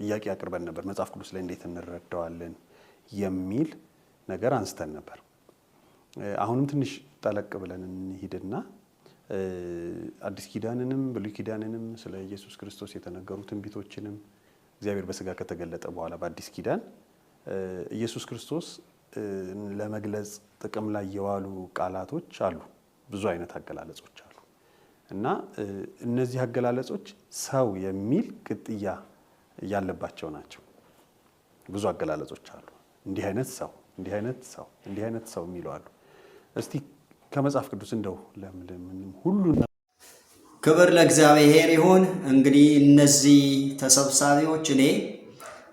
ጥያቄ አቅርበን ነበር። መጽሐፍ ቅዱስ ላይ እንዴት እንረዳዋለን የሚል ነገር አንስተን ነበር። አሁንም ትንሽ ጠለቅ ብለን እንሂድና አዲስ ኪዳንንም ብሉይ ኪዳንንም ስለ ኢየሱስ ክርስቶስ የተነገሩ ትንቢቶችንም እግዚአብሔር በሥጋ ከተገለጠ በኋላ በአዲስ ኪዳን ኢየሱስ ክርስቶስ ለመግለጽ ጥቅም ላይ የዋሉ ቃላቶች አሉ። ብዙ አይነት አገላለጾች አሉ እና እነዚህ አገላለጾች ሰው የሚል ቅጥያ ያለባቸው ናቸው። ብዙ አገላለጾች አሉ። እንዲህ አይነት ሰው፣ እንዲህ አይነት ሰው፣ እንዲህ አይነት ሰው የሚሉ አሉ። እስቲ ከመጽሐፍ ቅዱስ እንደው ለምን ሁሉ ክብር ለእግዚአብሔር ይሁን። እንግዲህ እነዚህ ተሰብሳቢዎች እኔ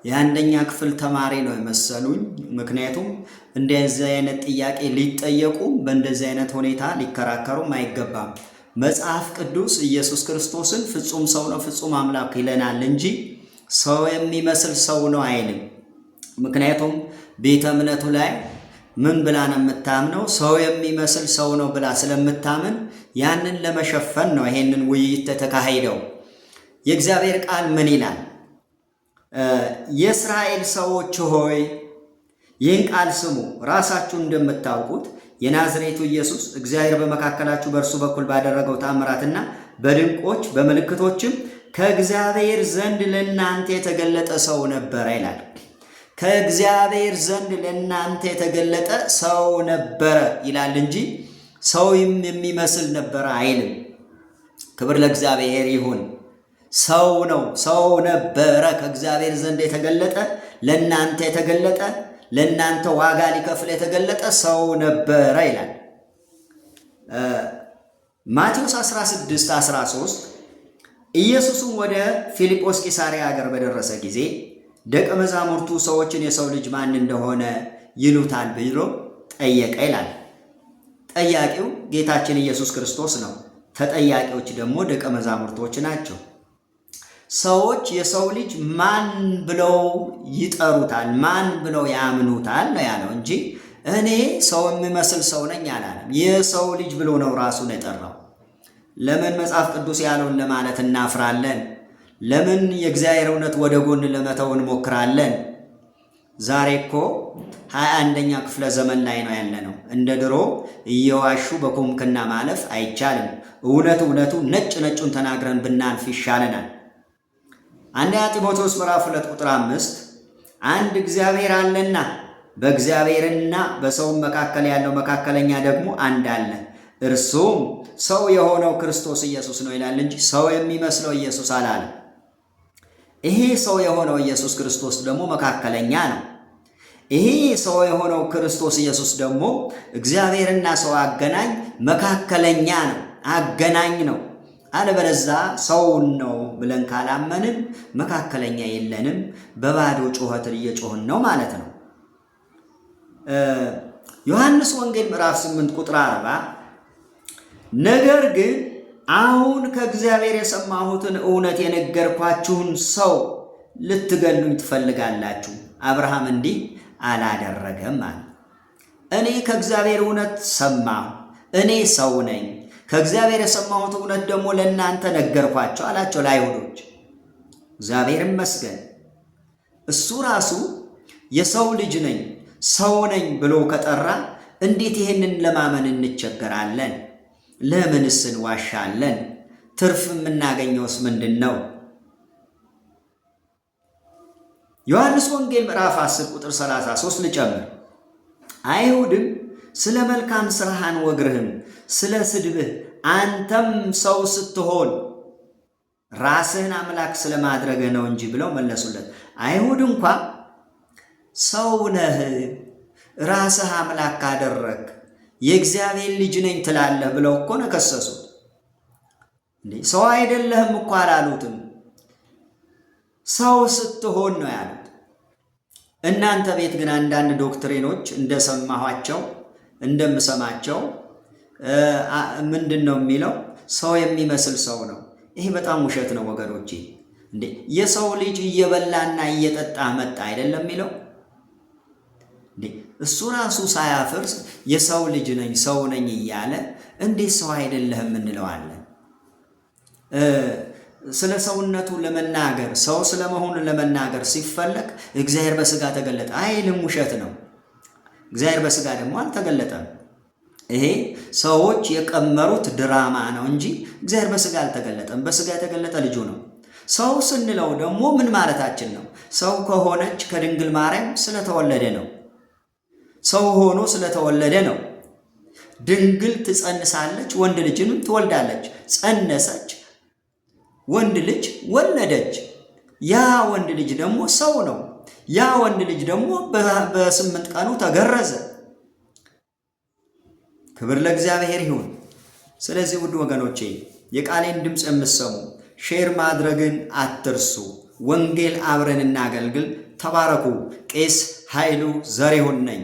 የአንደኛ ክፍል ተማሪ ነው የመሰሉኝ። ምክንያቱም እንደዚህ አይነት ጥያቄ ሊጠየቁ በእንደዚህ አይነት ሁኔታ ሊከራከሩም አይገባም። መጽሐፍ ቅዱስ ኢየሱስ ክርስቶስን ፍጹም ሰው ነው፣ ፍጹም አምላክ ይለናል እንጂ ሰው የሚመስል ሰው ነው አይልም። ምክንያቱም ቤተ እምነቱ ላይ ምን ብላ ነው የምታምነው? ሰው የሚመስል ሰው ነው ብላ ስለምታምን ያንን ለመሸፈን ነው ይሄንን ውይይት ተካሂደው። የእግዚአብሔር ቃል ምን ይላል? የእስራኤል ሰዎች ሆይ ይህን ቃል ስሙ። ራሳችሁ እንደምታውቁት የናዝሬቱ ኢየሱስ እግዚአብሔር በመካከላችሁ በእርሱ በኩል ባደረገው ተአምራትና በድንቆች በምልክቶችም ከእግዚአብሔር ዘንድ ለእናንተ የተገለጠ ሰው ነበረ ይላል። ከእግዚአብሔር ዘንድ ለእናንተ የተገለጠ ሰው ነበረ ይላል እንጂ ሰው የሚመስል ነበረ አይልም። ክብር ለእግዚአብሔር ይሁን። ሰው ነው፣ ሰው ነበረ፣ ከእግዚአብሔር ዘንድ የተገለጠ ለእናንተ የተገለጠ ለእናንተ ዋጋ ሊከፍል የተገለጠ ሰው ነበረ ይላል። ማቴዎስ 16:13 ኢየሱስም ወደ ፊልጶስ ቂሳርያ ሀገር በደረሰ ጊዜ ደቀ መዛሙርቱ ሰዎችን የሰው ልጅ ማን እንደሆነ ይሉታል ብሎ ጠየቀ ይላል። ጠያቂው ጌታችን ኢየሱስ ክርስቶስ ነው። ተጠያቂዎች ደግሞ ደቀ መዛሙርቶች ናቸው። ሰዎች የሰው ልጅ ማን ብለው ይጠሩታል፣ ማን ብለው ያምኑታል ነው ያለው እንጂ እኔ ሰው የሚመስል ሰው ነኝ አላለም። የሰው ልጅ ብሎ ነው ራሱን የጠራው። ለምን መጽሐፍ ቅዱስ ያለውን ለማለት እናፍራለን? ለምን የእግዚአብሔር እውነት ወደ ጎን ለመተው እንሞክራለን? ዛሬ እኮ 21ኛ ክፍለ ዘመን ላይ ነው ያለነው። እንደ ድሮ እየዋሹ በኩምክና ማለፍ አይቻልም። እውነቱ ነጭ ነጩን ተናግረን ብናልፍ ይሻለናል። አንደኛ ጢሞቴዎስ ምዕራፍ 2 ቁጥር 5 አንድ እግዚአብሔር አለና በእግዚአብሔርና በሰው መካከል ያለው መካከለኛ ደግሞ አንድ አለ፣ እርሱም ሰው የሆነው ክርስቶስ ኢየሱስ ነው ይላል እንጂ ሰው የሚመስለው ኢየሱስ አላለም። ይሄ ሰው የሆነው ኢየሱስ ክርስቶስ ደግሞ መካከለኛ ነው። ይሄ ሰው የሆነው ክርስቶስ ኢየሱስ ደግሞ እግዚአብሔርና ሰው አገናኝ መካከለኛ ነው፣ አገናኝ ነው። አለበለዚያ ሰውን ነው ብለን ካላመንን መካከለኛ የለንም፣ በባዶ ጩኸትን እየጮህን ነው ማለት ነው። ዮሐንስ ወንጌል ምዕራፍ 8 ቁጥር 40 ነገር ግን አሁን ከእግዚአብሔር የሰማሁትን እውነት የነገርኳችሁን ሰው ልትገሉኝ ትፈልጋላችሁ። አብርሃም እንዲህ አላደረገም አለ። እኔ ከእግዚአብሔር እውነት ሰማሁ፣ እኔ ሰው ነኝ፣ ከእግዚአብሔር የሰማሁት እውነት ደግሞ ለእናንተ ነገርኳቸው አላቸው ለአይሁዶች። እግዚአብሔር ይመስገን። እሱ ራሱ የሰው ልጅ ነኝ ሰው ነኝ ብሎ ከጠራ እንዴት ይሄንን ለማመን እንቸገራለን? ለምንስ እንዋሻለን? ትርፍ የምናገኘውስ ምንድን ነው? ዮሐንስ ወንጌል ምዕራፍ 10 ቁጥር 33 ልጨምር። አይሁድም ስለ መልካም ስራህ አንወግርህም፣ ስለ ስድብህ አንተም ሰው ስትሆን ራስህን አምላክ ስለማድረግህ ነው እንጂ ብለው መለሱለት። አይሁድ እንኳ ሰው ነህ፣ ራስህ አምላክ ካደረግ የእግዚአብሔር ልጅ ነኝ ትላለህ ብለው እኮ ነው ከሰሱት። ሰው አይደለህም እኮ አላሉትም፣ ሰው ስትሆን ነው ያሉት። እናንተ ቤት ግን አንዳንድ ዶክትሪኖች እንደሰማኋቸው እንደምሰማቸው ምንድን ነው የሚለው? ሰው የሚመስል ሰው ነው። ይሄ በጣም ውሸት ነው ወገኖቼ። የሰው ልጅ እየበላና እየጠጣ መጣ አይደለም የሚለው? እሱ ራሱ ሳያፍርስ የሰው ልጅ ነኝ ሰው ነኝ እያለ እንዴት ሰው አይደለህም እንለዋለን? ስለ ሰውነቱ ለመናገር ሰው ስለመሆኑ ለመናገር ሲፈለግ እግዚአብሔር በስጋ ተገለጠ አይልም፣ ውሸት ነው። እግዚአብሔር በስጋ ደግሞ አልተገለጠም። ይሄ ሰዎች የቀመሩት ድራማ ነው እንጂ እግዚአብሔር በስጋ አልተገለጠም። በስጋ የተገለጠ ልጁ ነው። ሰው ስንለው ደግሞ ምን ማለታችን ነው? ሰው ከሆነች ከድንግል ማርያም ስለተወለደ ነው። ሰው ሆኖ ስለተወለደ ነው። ድንግል ትጸንሳለች፣ ወንድ ልጅንም ትወልዳለች። ጸነሰች፣ ወንድ ልጅ ወለደች። ያ ወንድ ልጅ ደግሞ ሰው ነው። ያ ወንድ ልጅ ደግሞ በ8 ቀኑ ተገረዘ። ክብር ለእግዚአብሔር ይሁን። ስለዚህ ውድ ወገኖቼ የቃሌን ድምፅ የምትሰሙ ሼር ማድረግን አትርሱ። ወንጌል አብረን እናገልግል። ተባረኩ። ቄስ ኃይሉ ዘሪሁን ነኝ።